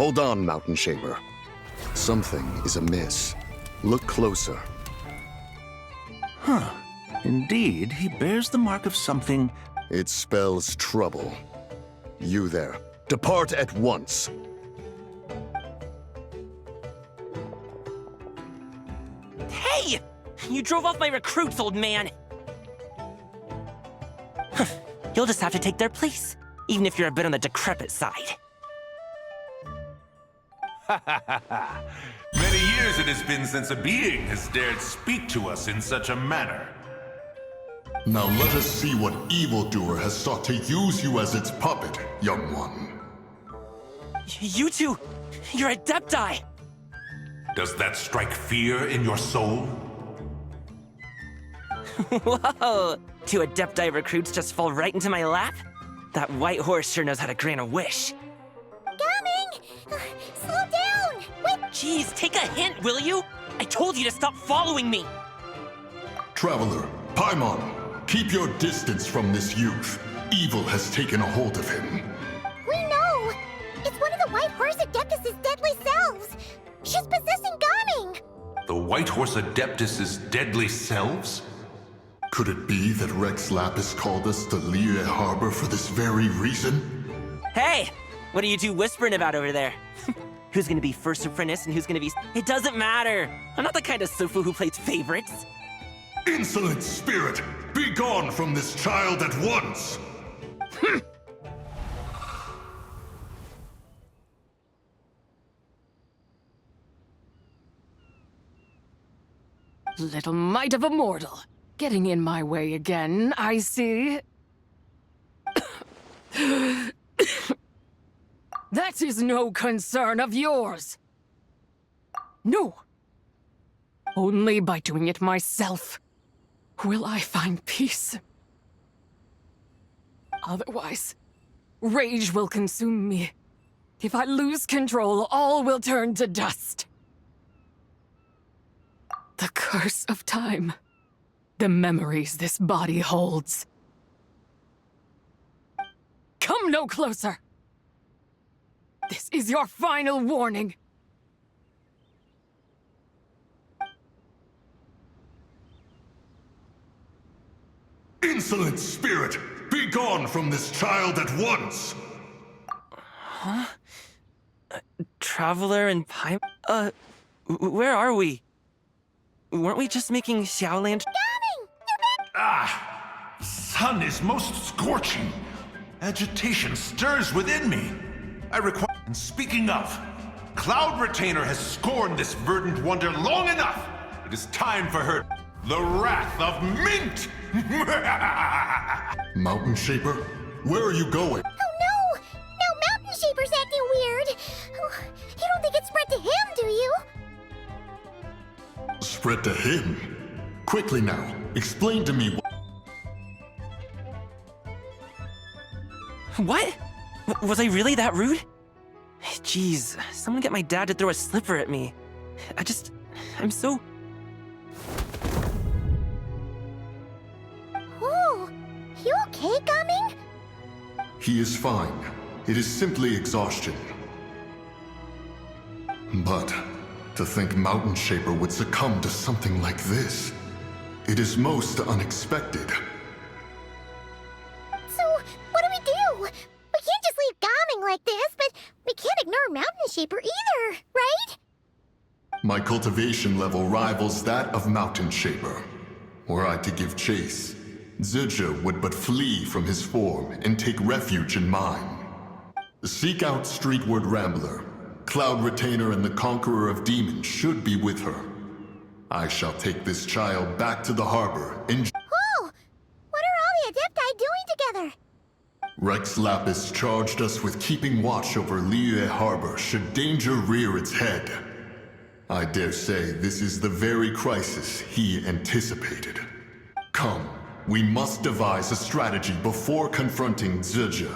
Hold on, Mountain Shaper. Something is amiss. Look closer. Huh. Indeed, he bears the mark of something. It spells trouble. You there. Depart at once. Hey! You drove off my recruits, old man! You'll just have to take their place, even if you're a bit on the decrepit side. Many years it has been since a being has dared speak to us in such a manner. Now let us see what evildoer has sought to use you as its puppet, young one. You two, you're Adepti! Does that strike fear in your soul? Whoa! Two Adepti recruits just fall right into my lap? That white horse sure knows how to grant a wish. Coming! Slow down! Wait! Jeez, take a hint, will you? I told you to stop following me! Traveler, Paimon, keep your distance from this youth. Evil has taken a hold of him. We know! It's one of the White Horse Adeptus' deadly selves! She's possessing Gaming! The White Horse Adeptus' deadly selves? Could it be that Rex Lapis called us to Liyue Harbor for this very reason? Hey! What are you two whispering about over there? Who's gonna be first apprentice and who's gonna be... It doesn't matter! I'm not the kind of Sufu who plays favorites. Insolent spirit! Be gone from this child at once! Little mite of a mortal. Getting in my way again, I see. That is no concern of yours. No. Only by doing it myself will I find peace. Otherwise, rage will consume me. If I lose control, all will turn to dust. The curse of time. The memories this body holds. Come no closer! This is your final warning. Insolent spirit! Be gone from this child at once! Huh? Traveler and Paimon? Where are we? Weren't we just making Xiaoland? Ah! Sun is most scorching. Agitation stirs within me. I require... And speaking of, Cloud Retainer has scorned this verdant wonder long enough. It is time for her... The Wrath of Mint! Mountain Shaper, where are you going? Oh no! Now Mountain Shaper's acting weird! Oh, you don't think it's spread to him, do you? Spread to him? Quickly now, explain to me What? Was I really that rude? Jeez, someone get my dad to throw a slipper at me. I'm so... Oh, you okay, Gaming? He is fine. It is simply exhaustion. But to think Mountain Shaper would succumb to something like this, it is most unexpected. So, what do we do? We can't just leave Gaming like this, but we can't ignore Mountain Shaper either, right? My cultivation level rivals that of Mountain Shaper. Were I to give chase, Zizha would but flee from his form and take refuge in mine. Seek out Streetward Rambler. Cloud Retainer and the Conqueror of Demons should be with her. I shall take this child back to the harbor and... Whoa! What are all the Adepti doing together? Rex Lapis charged us with keeping watch over Liyue Harbor should danger rear its head. I dare say this is the very crisis he anticipated. Come, we must devise a strategy before confronting Zizha.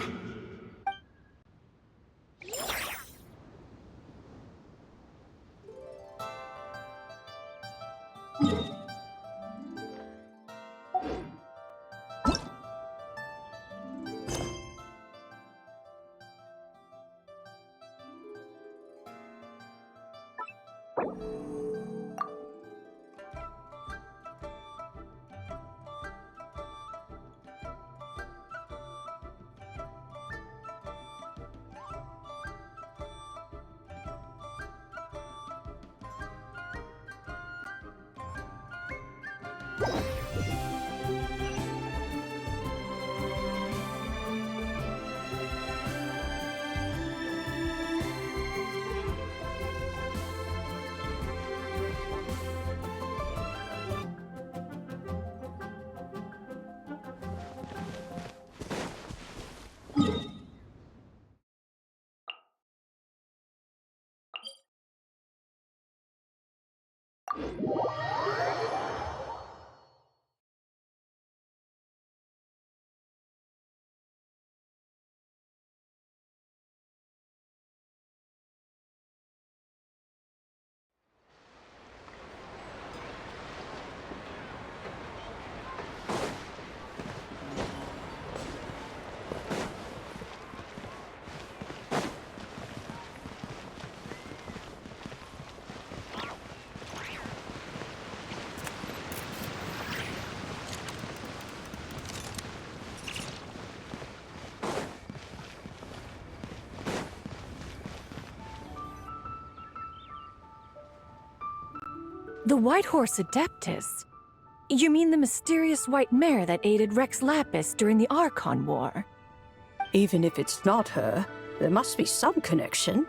The White Horse Adeptus? You mean the mysterious white mare that aided Rex Lapis during the Archon War? Even if it's not her, there must be some connection.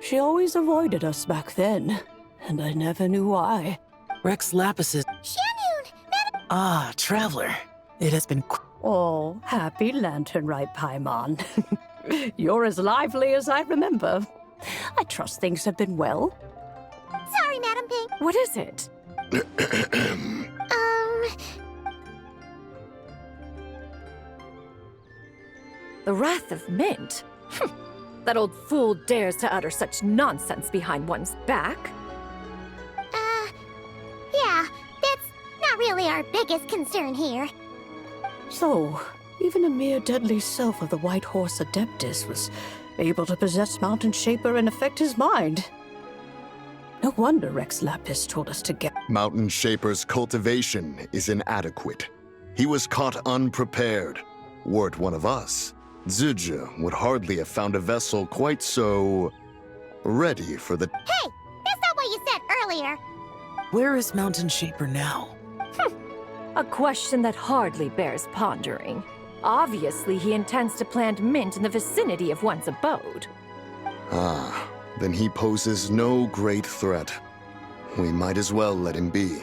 She always avoided us back then, and I never knew why. Rex Lapis is... Shannon! Madam... Ah, Traveler. It has been... Oh, happy lantern rite, Paimon. You're as lively as I remember. I trust things have been well. Sorry, Madam Pink. What is it? The Wrath of Mint? That old fool dares to utter such nonsense behind one's back. Yeah, that's not really our biggest concern here. So, even a mere deadly self of the White Horse Adeptus was able to possess Mountain Shaper and affect his mind. No wonder Rex Lapis told us to get... Mountain Shaper's cultivation is inadequate. He was caught unprepared. Were it one of us, Zhuge would hardly have found a vessel quite so... ready for the... Hey, that's not what you said earlier. Where is Mountain Shaper now? A question that hardly bears pondering. Obviously, he intends to plant mint in the vicinity of one's abode. Ah, then he poses no great threat. We might as well let him be.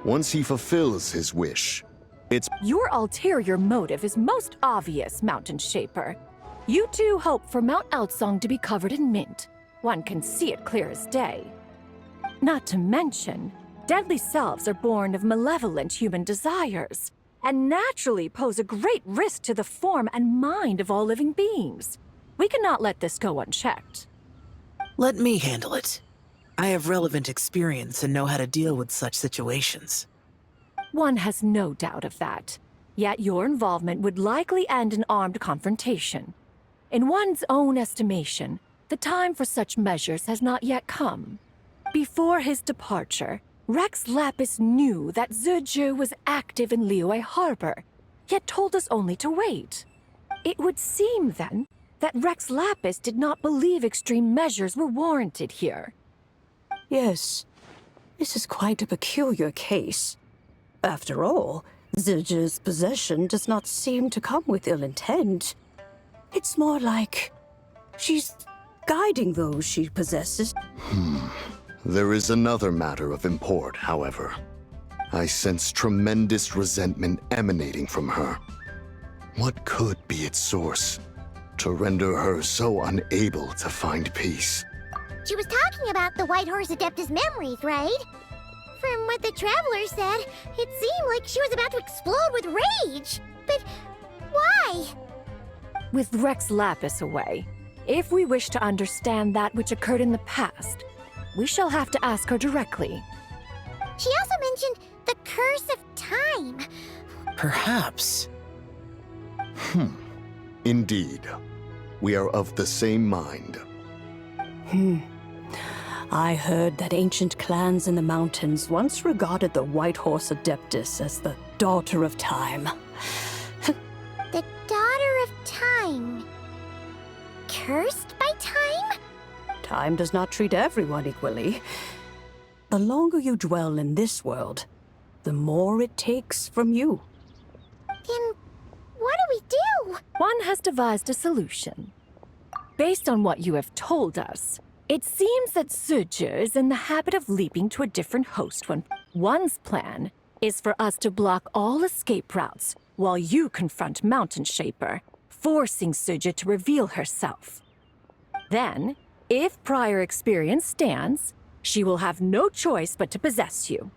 Once he fulfills his wish, it's... Your ulterior motive is most obvious, Mountain Shaper. You two hope for Mount Eltsong to be covered in mint. One can see it clear as day. Not to mention, deadly selves are born of malevolent human desires, and naturally pose a great risk to the form and mind of all living beings. We cannot let this go unchecked. Let me handle it. I have relevant experience and know how to deal with such situations. One has no doubt of that. Yet your involvement would likely end in armed confrontation. In one's own estimation, the time for such measures has not yet come. Before his departure, Rex Lapis knew that Zhuge was active in Liyue Harbor, yet told us only to wait. It would seem, then, that Rex Lapis did not believe extreme measures were warranted here. Yes, this is quite a peculiar case. After all, Zhuge's possession does not seem to come with ill intent. It's more like she's guiding those she possesses. There is another matter of import, however. I sense tremendous resentment emanating from her. What could be its source to render her so unable to find peace? She was talking about the White Horse Adeptus memories, right? From what the Traveler said, it seemed like she was about to explode with rage. But why? With Rex Lapis away, if we wish to understand that which occurred in the past, we shall have to ask her directly. She also mentioned the Curse of Time. Perhaps. Indeed. We are of the same mind. I heard that ancient clans in the mountains once regarded the White Horse Adeptus as the Daughter of Time. The Daughter of Time. Cursed by time? Time does not treat everyone equally. The longer you dwell in this world, the more it takes from you. Then what do we do? One has devised a solution. Based on what you have told us, it seems that Zuje is in the habit of leaping to a different host when one's plan is for us to block all escape routes while you confront Mountain Shaper, forcing Zuje to reveal herself. Then, if prior experience stands, she will have no choice but to possess you.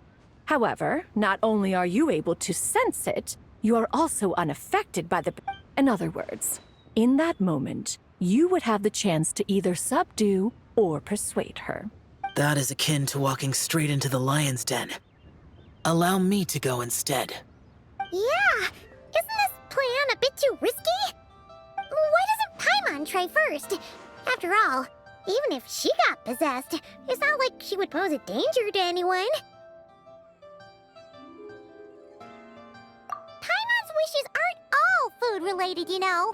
However, not only are you able to sense it, you are also unaffected by the... In other words, in that moment, you would have the chance to either subdue or persuade her. That is akin to walking straight into the lion's den. Allow me to go instead. Yeah, isn't this plan a bit too risky? Why doesn't Paimon try first? After all, even if she got possessed, it's not like she would pose a danger to anyone. Paimon's wishes aren't all food-related, you know.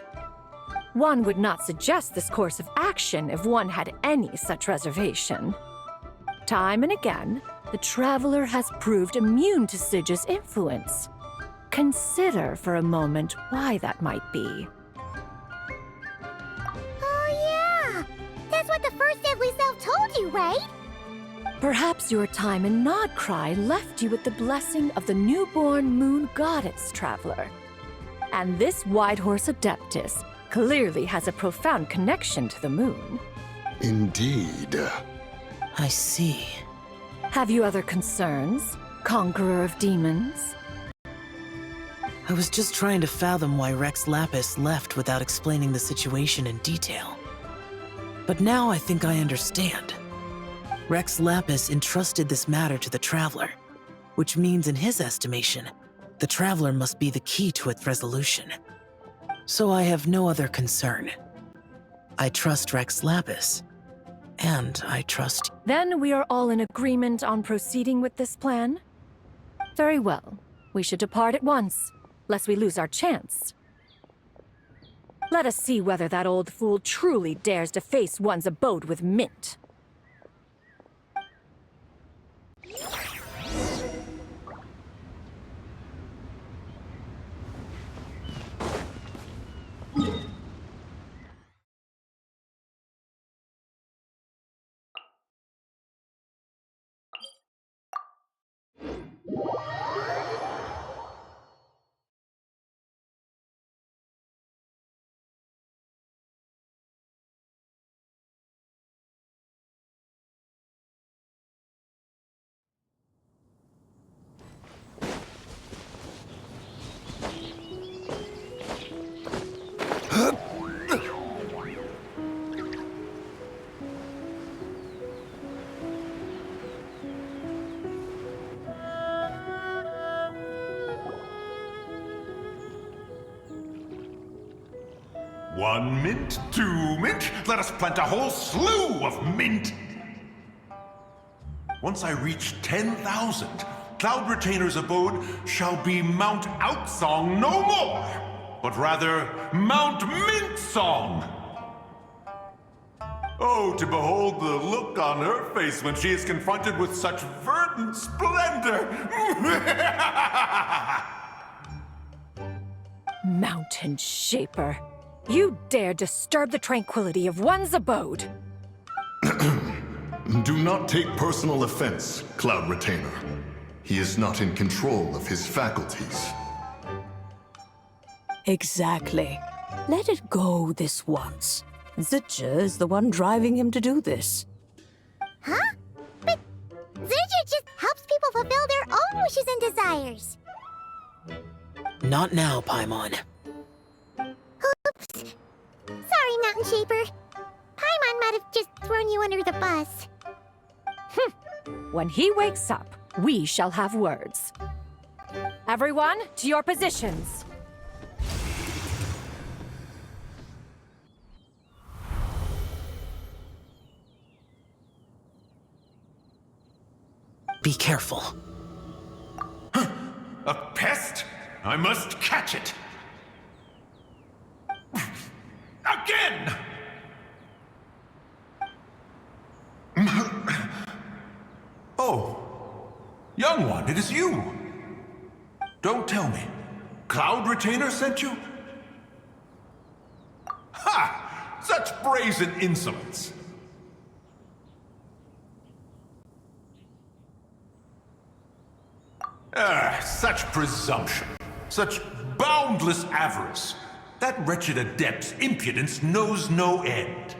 One would not suggest this course of action if one had any such reservation. Time and again, the Traveler has proved immune to Zuje's influence. Consider for a moment why that might be. Oh yeah, that's what the first Deadly Self told you, right? Perhaps your time in Nodcry left you with the blessing of the newborn moon goddess, Traveler. And this Whitehorse Adeptus clearly has a profound connection to the moon. Indeed. I see. Have you other concerns, Conqueror of Demons? I was just trying to fathom why Rex Lapis left without explaining the situation in detail. But now I think I understand. Rex Lapis entrusted this matter to the Traveler, which means in his estimation, the Traveler must be the key to its resolution. So I have no other concern. I trust Rex Lapis, and I trust... Then we are all in agreement on proceeding with this plan? Very well. We should depart at once, lest we lose our chance. Let us see whether that old fool truly dares to face one's abode with Mint. One mint, 2 mint, let us plant a whole slew of mint! Once I reach 10,000, Cloud Retainer's abode shall be Mount Outsong no more, but rather Mount Mint Song! Oh, to behold the look on her face when she is confronted with such verdant splendor! Mountain Shaper, you dare disturb the tranquility of one's abode! Do not take personal offense, Cloud Retainer. He is not in control of his faculties. Exactly. Let it go this once. Zuje is the one driving him to do this. Huh? But Zuje just helps people fulfill their own wishes and desires. Not now, Paimon. Oops. Sorry, Mountain Shaper. Paimon might have just thrown you under the bus. When he wakes up, we shall have words. Everyone, to your positions. Be careful. A pest? I must catch it! Again! Oh, young one, it is you. Don't tell me. Cloud Retainer sent you? Ha! Such brazen insolence! Such presumption. Such boundless avarice. That wretched adept's impudence knows no end.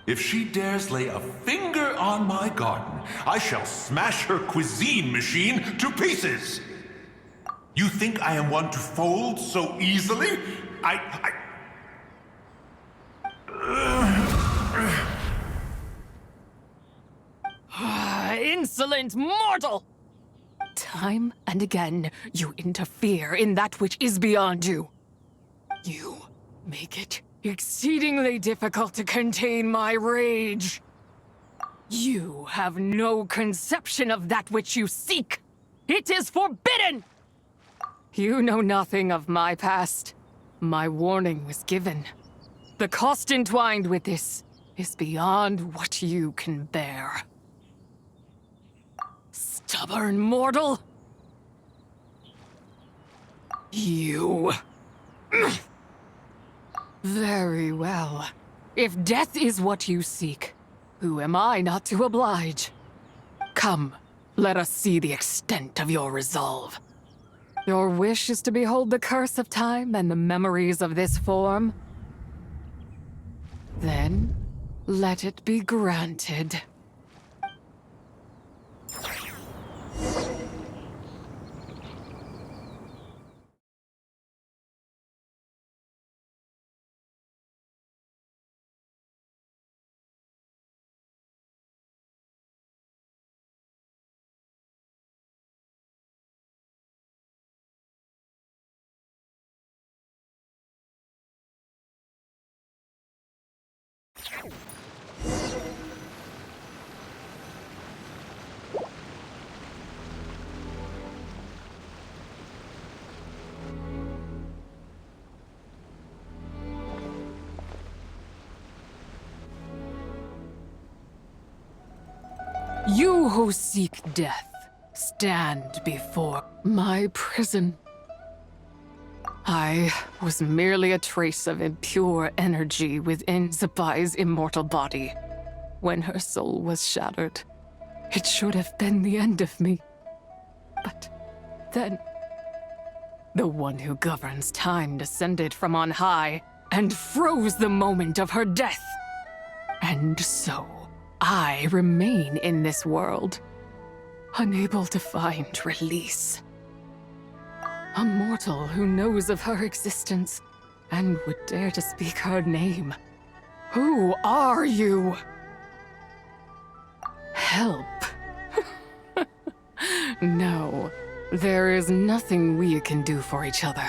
If she dares lay a finger on my garden, I shall smash her cuisine machine to pieces! You think I am one to fold so easily? Insolent mortal! Time and again, you interfere in that which is beyond you. You make it exceedingly difficult to contain my rage. You have no conception of that which you seek. It is forbidden! You know nothing of my past. My warning was given. The cost entwined with this is beyond what you can bear. Stubborn mortal! You... Very well. If death is what you seek, who am I not to oblige? Come, let us see the extent of your resolve. Your wish is to behold the curse of time and the memories of this form? Then, let it be granted. You who seek death, stand before my prison. I was merely a trace of impure energy within Zapai's immortal body. When her soul was shattered, it should have been the end of me. But then, the one who governs time descended from on high and froze the moment of her death. And so, I remain in this world, unable to find release. A mortal who knows of her existence and would dare to speak her name. Who are you? Help. No, there is nothing we can do for each other.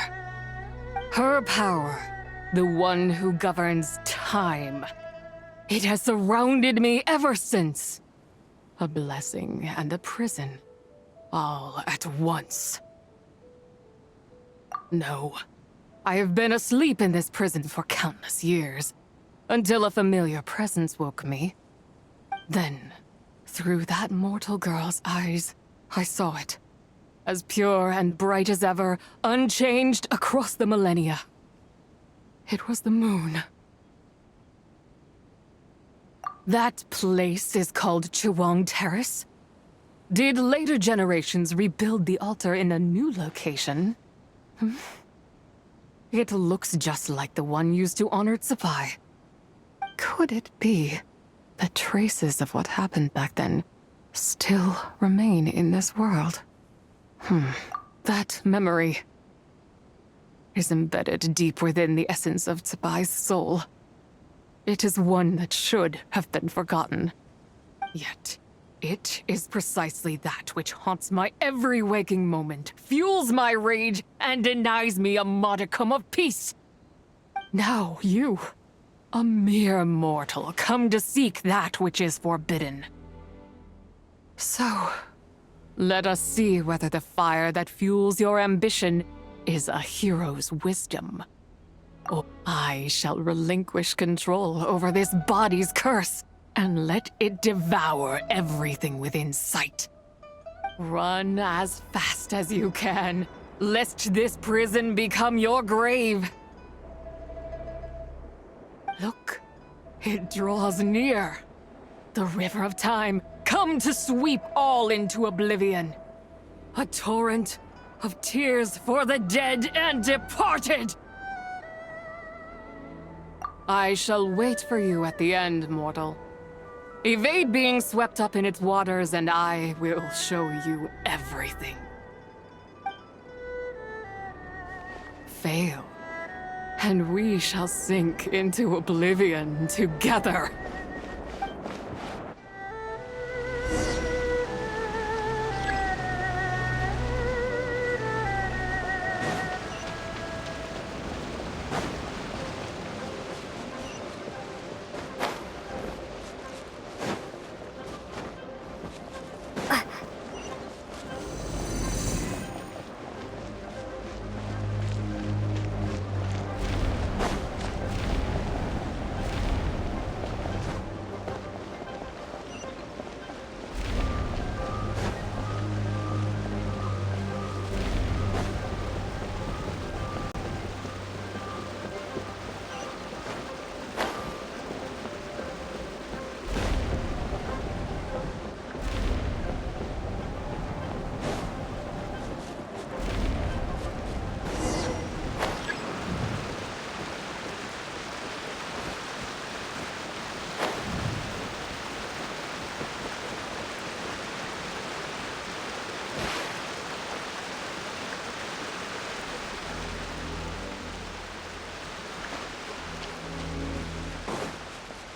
Her power, the one who governs time, it has surrounded me ever since. A blessing and a prison, all at once. No, I have been asleep in this prison for countless years, until a familiar presence woke me. Then, through that mortal girl's eyes, I saw it, as pure and bright as ever, unchanged across the millennia. It was the moon. That place is called Chiwang Terrace. Did later generations rebuild the altar in a new location? It looks just like the one used to honor Tsupai. Could it be that traces of what happened back then still remain in this world? That memory is embedded deep within the essence of Tsubai's soul. It is one that should have been forgotten. Yet, it is precisely that which haunts my every waking moment, fuels my rage, and denies me a modicum of peace. Now you, a mere mortal, come to seek that which is forbidden. So, let us see whether the fire that fuels your ambition is a hero's wisdom. Or I shall relinquish control over this body's curse and let it devour everything within sight. Run as fast as you can, lest this prison become your grave. Look, it draws near. The river of time, come to sweep all into oblivion. A torrent of tears for the dead and departed. I shall wait for you at the end, mortal. Evade being swept up in its waters, and I will show you everything. Fail, and we shall sink into oblivion together.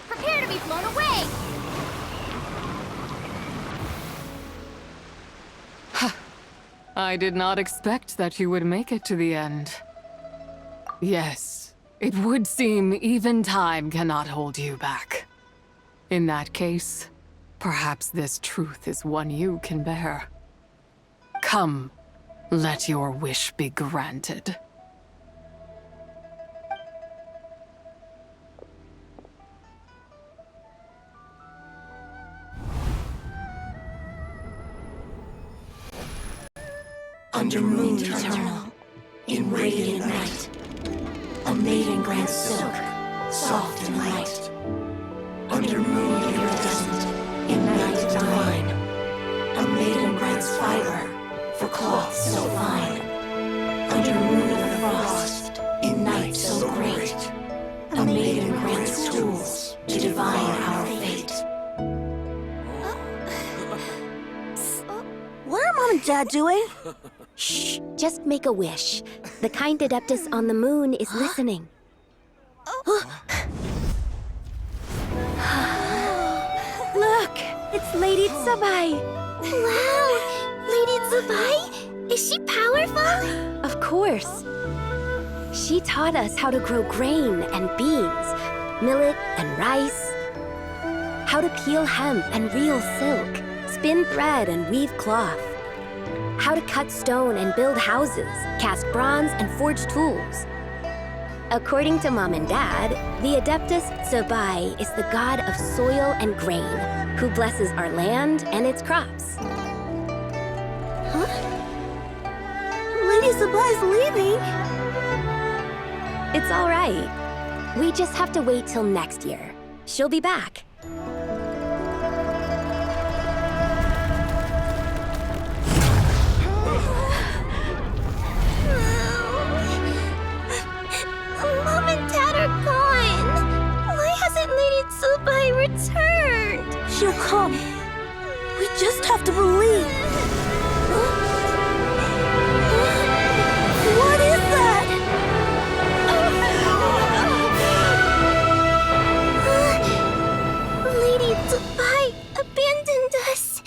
Prepare to be blown away! I did not expect that you would make it to the end. Yes, it would seem even time cannot hold you back. In that case, perhaps this truth is one you can bear. Come, let your wish be granted. Under moon eternal, in radiant night, a maiden grants silk, soft and light. Under moon iridescent, in night divine, a maiden grants fiber for cloth so fine. Under moon of frost, in night so great, a maiden grants tools to divine our fate. What are Mom and Dad doing? Shh, just make a wish. The kind Adeptus on the moon is listening. Look, it's Lady Tsubai. Wow, Lady Tsubai? Is she powerful? Of course. She taught us how to grow grain and beans, millet and rice, how to peel hemp and reel silk, spin thread and weave cloth, how to cut stone and build houses, cast bronze and forge tools. According to Mom and Dad, the Adeptus Tsubai is the god of soil and grain, who blesses our land and its crops. Huh? Lady Tsubai's leaving? It's all right. We just have to wait till next year. She'll be back. Mom and Dad are gone. Why hasn't Lady Tsubai returned? She'll come. We just have to believe. What is that? Lady Tsubai abandoned us.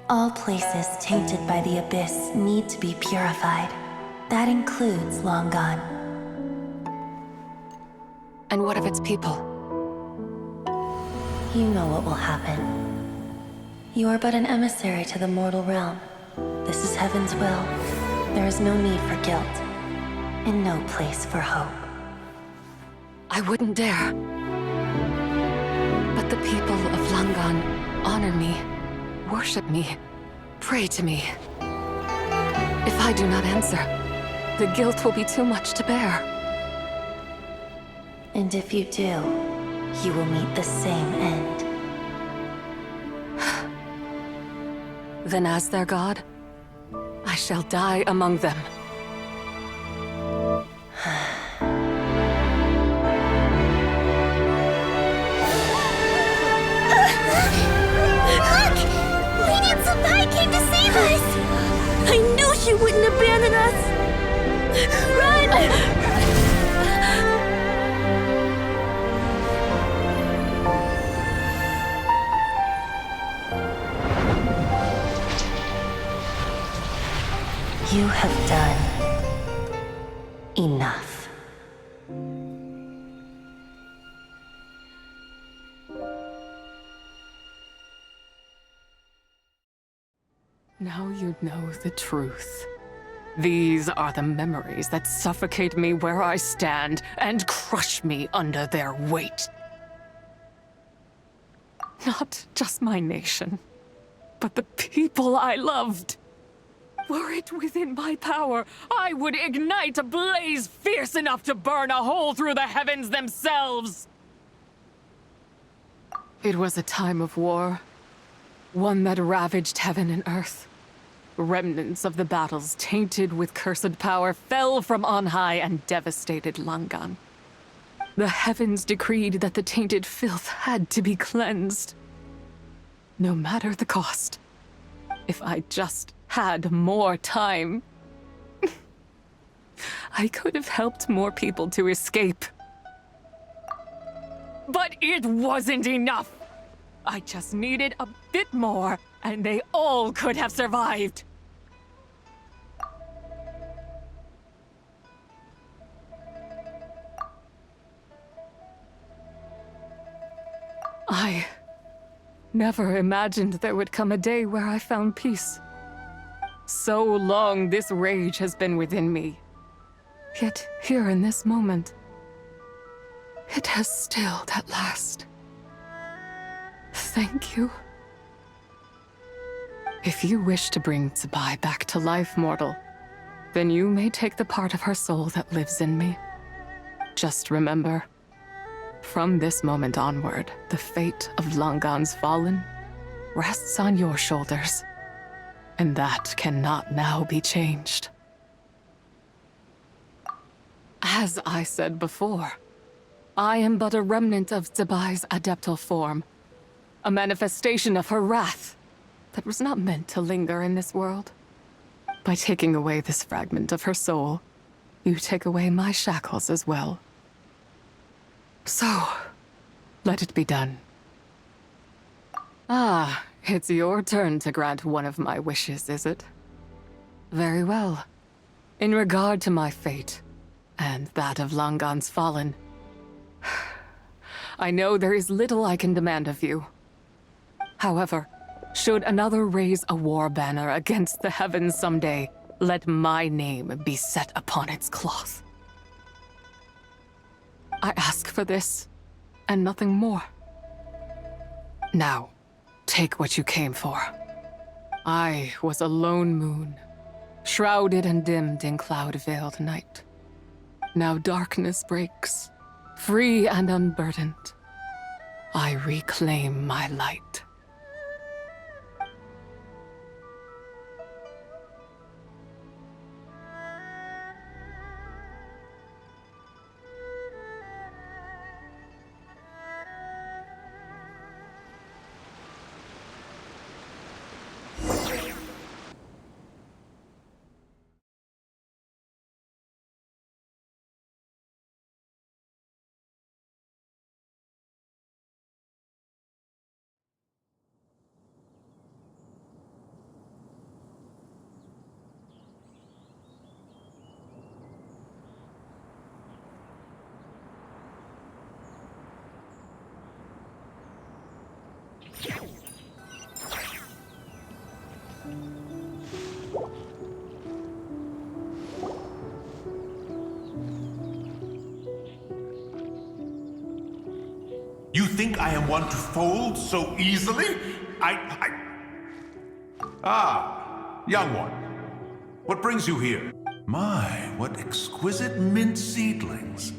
All places tainted by the abyss need to be purified. That includes Long Gone. And what of its people? You know what will happen. You are but an emissary to the mortal realm. This is Heaven's will. There is no need for guilt, and no place for hope. I wouldn't dare. But Let the people of Langan honor me, worship me, pray to me. If I do not answer, the guilt will be too much to bear. And if you do, you will meet the same end. Then as their god, I shall die among them. Look! Lenient Senpai came to save us! I knew she wouldn't abandon us! Run! You have done enough. Now you know the truth. These are the memories that suffocate me where I stand and crush me under their weight. Not just my nation, but the people I loved. Were it within my power, I would ignite a blaze fierce enough to burn a hole through the heavens themselves. It was a time of war, one that ravaged heaven and earth. Remnants of the battles tainted with cursed power fell from on high and devastated Langan. The heavens decreed that the tainted filth had to be cleansed. No matter the cost. If I just had more time, I could have helped more people to escape. But it wasn't enough. I just needed a bit more, and they all could have survived. I never imagined there would come a day where I found peace. So long this rage has been within me. Yet here in this moment, it has stilled at last. Thank you. If you wish to bring Tsubai back to life, mortal, then you may take the part of her soul that lives in me. Just remember, from this moment onward, the fate of Langan's fallen rests on your shoulders. And that cannot now be changed. As I said before, I am but a remnant of Tsubai's adeptal form, a manifestation of her wrath that was not meant to linger in this world. By taking away this fragment of her soul, you take away my shackles as well. So, let it be done. Ah, it's your turn to grant one of my wishes, is it? Very well. In regard to my fate, and that of Langan's fallen, I know there is little I can demand of you. However, should another raise a war banner against the heavens someday, let my name be set upon its cloth. I ask for this, and nothing more. Now, take what you came for. I was a lone moon, shrouded and dimmed in cloud-veiled night. Now darkness breaks, free and unburdened. I reclaim my light. You think I am one to fold so easily? Ah, young one. What brings you here? My, what exquisite mint seedlings.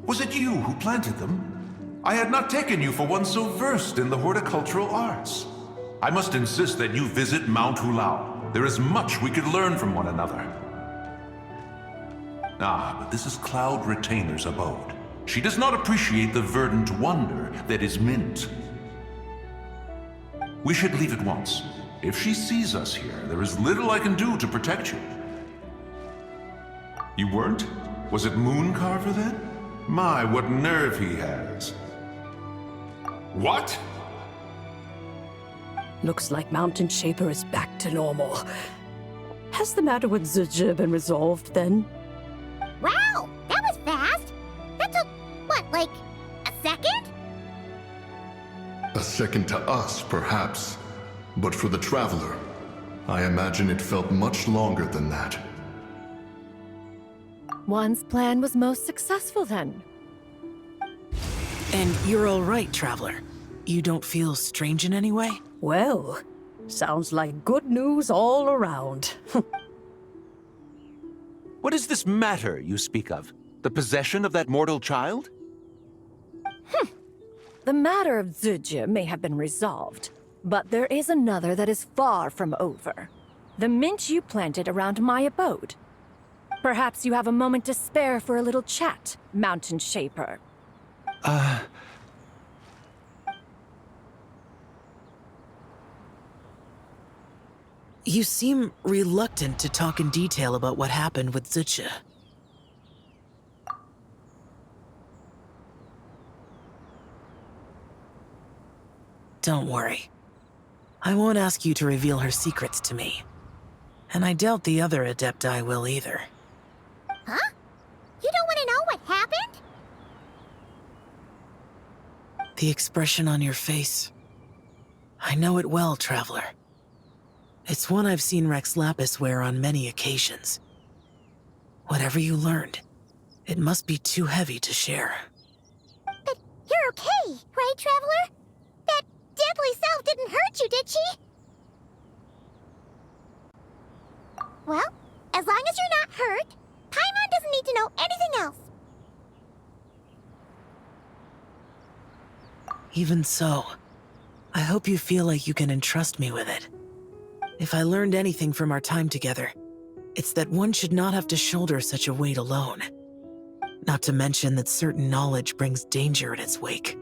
Was it you who planted them? I had not taken you for one so versed in the horticultural arts. I must insist that you visit Mount Hulao. There is much we could learn from one another. Ah, but this is Cloud Retainer's abode. She does not appreciate the verdant wonder that is mint. We should leave at once. If she sees us here, there is little I can do to protect you. You weren't? Was it Mooncarver then? My, what nerve he has. What? Looks like Mountain Shaper is back to normal. Has the matter with Zizhi been resolved then? Wow, that was fast. That took, what, like a second? A second to us, perhaps. But for the Traveler, I imagine it felt much longer than that. One's plan was most successful then. And you're all right, Traveler. You don't feel strange in any way? Well, sounds like good news all around. What is this matter you speak of? The possession of that mortal child? The matter of Zizhi may have been resolved, but there is another that is far from over. The mint you planted around my abode. Perhaps you have a moment to spare for a little chat, Mountain Shaper. You seem reluctant to talk in detail about what happened with Zizhi. Don't worry. I won't ask you to reveal her secrets to me. And I doubt the other Adepti will either. Huh? You don't want to know what happened? The expression on your face. I know it well, Traveler. It's one I've seen Rex Lapis wear on many occasions. Whatever you learned, it must be too heavy to share. But you're okay, right, Traveler? That deadly self didn't hurt you, did she? Well, as long as you're not hurt, Paimon doesn't need to know anything else. Even so, I hope you feel like you can entrust me with it. If I learned anything from our time together, it's that one should not have to shoulder such a weight alone. Not to mention that certain knowledge brings danger in its wake.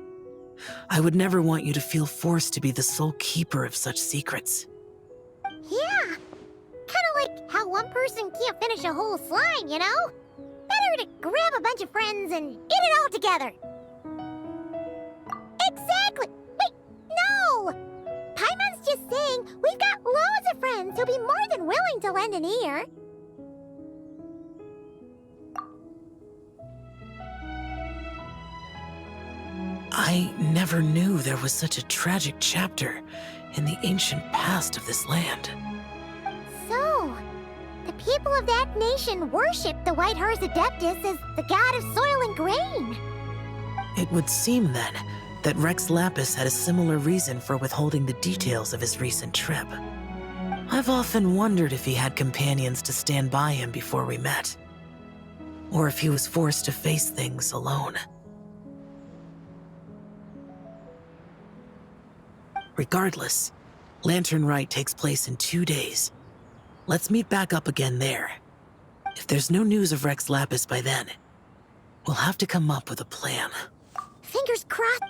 I would never want you to feel forced to be the sole keeper of such secrets. Yeah, kind of like how one person can't finish a whole slime, you know? Better to grab a bunch of friends and eat it all together. Exactly! Wait, no! Paimon's just saying we've got loads of friends who'll be more than willing to lend an ear. I never knew there was such a tragic chapter in the ancient past of this land. So, the people of that nation worship the White Horse Adeptus as the god of soil and grain. It would seem, then, that Rex Lapis had a similar reason for withholding the details of his recent trip. I've often wondered if he had companions to stand by him before we met, or if he was forced to face things alone. Regardless, Lantern Rite takes place in 2 days. Let's meet back up again there. If there's no news of Rex Lapis by then, we'll have to come up with a plan. Fingers crossed.